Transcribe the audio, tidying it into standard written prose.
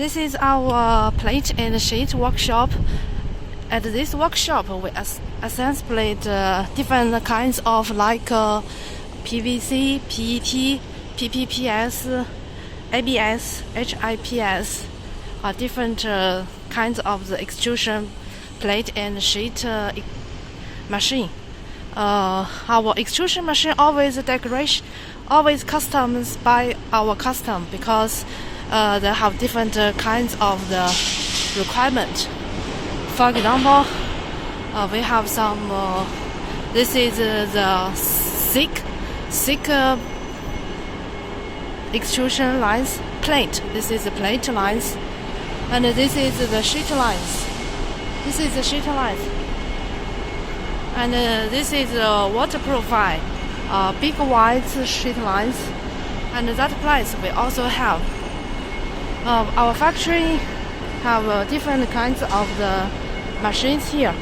This is our plate and sheet workshop. At this workshop, we assembled different kinds of like PVC, PET, PPPS, ABS, HIPS, different kinds of the extrusion plate and sheet machine. Our extrusion machine always customs by our custom because they have different kinds of the requirement. For example, we have some. This is the thick extrusion lines plate. This is the plate lines, and this is the sheet lines. This is the sheet lines, and this is waterproof big wide sheet lines, and that place we also have. Our factory have different kinds of the machines here.